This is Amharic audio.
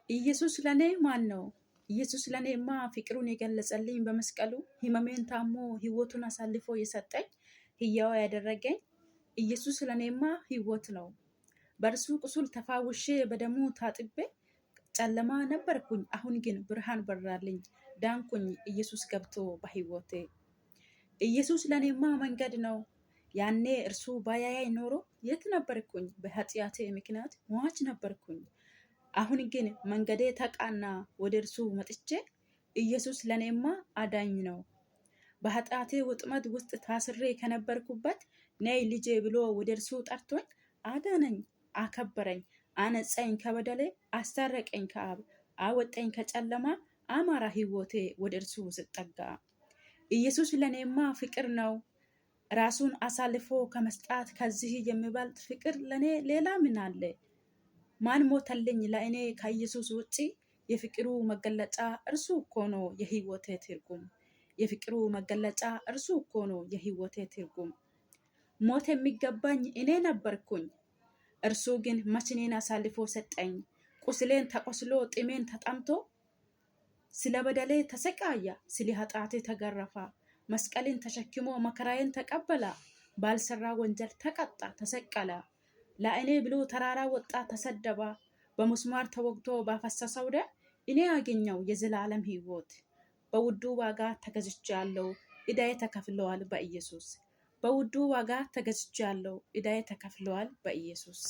ኢየሱስ ለኔ ማን ነው? ኢየሱስ ለኔማ ፍቅሩን የገለጸልኝ በመስቀሉ ህመሜን ታሞ ህይወቱን አሳልፎ የሰጠኝ ህያው ያደረገኝ ኢየሱስ ለኔማ ህይወት ነው። በእርሱ ቁስል ተፋውሼ በደሙ ታጥቤ ጨለማ ነበርኩኝ፣ አሁን ግን ብርሃን በራልኝ። ዳንኩኝ ኢየሱስ ገብቶ በህይወቴ። ኢየሱስ ለኔማ መንገድ ነው። ያኔ እርሱ ባያያይ ኖሮ የት ነበርኩኝ? በኃጢአቴ ምክንያት ሟች ነበርኩኝ። አሁን ግን መንገዴ ተቃና፣ ወደ እርሱ መጥቼ ኢየሱስ ለኔማ አዳኝ ነው። በኃጢአቴ ወጥመድ ውስጥ ታስሬ ከነበርኩበት ነይ ልጄ ብሎ ወደ እርሱ ጠርቶኝ አዳነኝ፣ አከበረኝ፣ አነጻኝ ከበደሌ፣ አስታረቀኝ ከአብ፣ አወጣኝ ከጨለማ፣ አማራ ህይወቴ ወደ እርሱ ስጠጋ። ኢየሱስ ለኔማ ፍቅር ነው። ራሱን አሳልፎ ከመስጣት ከዚህ የሚበልጥ ፍቅር ለኔ ሌላ ምን አለ? ማን ሞተልኝ ለእኔ ከኢየሱስ ውጪ? የፍቅሩ መገለጫ እርሱ እኮ ነው የህይወቴ ትርጉም። የፍቅሩ መገለጫ እርሱ እኮ ነው የህይወቴ ትርጉም። ሞት የሚገባኝ እኔ ነበርኩኝ፣ እርሱ ግን መች እኔን አሳልፎ ሰጠኝ። ቁስሌን ተቆስሎ ጥሜን ተጠምቶ ስለ በደሌ ተሰቃያ፣ ስለ ኃጢአቴ ተገረፋ። መስቀልን ተሸክሞ መከራዬን ተቀበላ። ባልሰራ ወንጀል ተቀጣ ተሰቀለ። ለእኔ ብሎ ተራራ ወጣ ተሰደባ። በመስማር ተወግቶ ባፈሰሰው ደም እኔ ያገኘው የዘላለም ህይወት። በውዱ ዋጋ ተገዝቻለሁ፣ ዕዳዬ ተከፍለዋል በኢየሱስ። በውዱ ዋጋ ተገዝቻለሁ፣ ዕዳዬ ተከፍለዋል በኢየሱስ።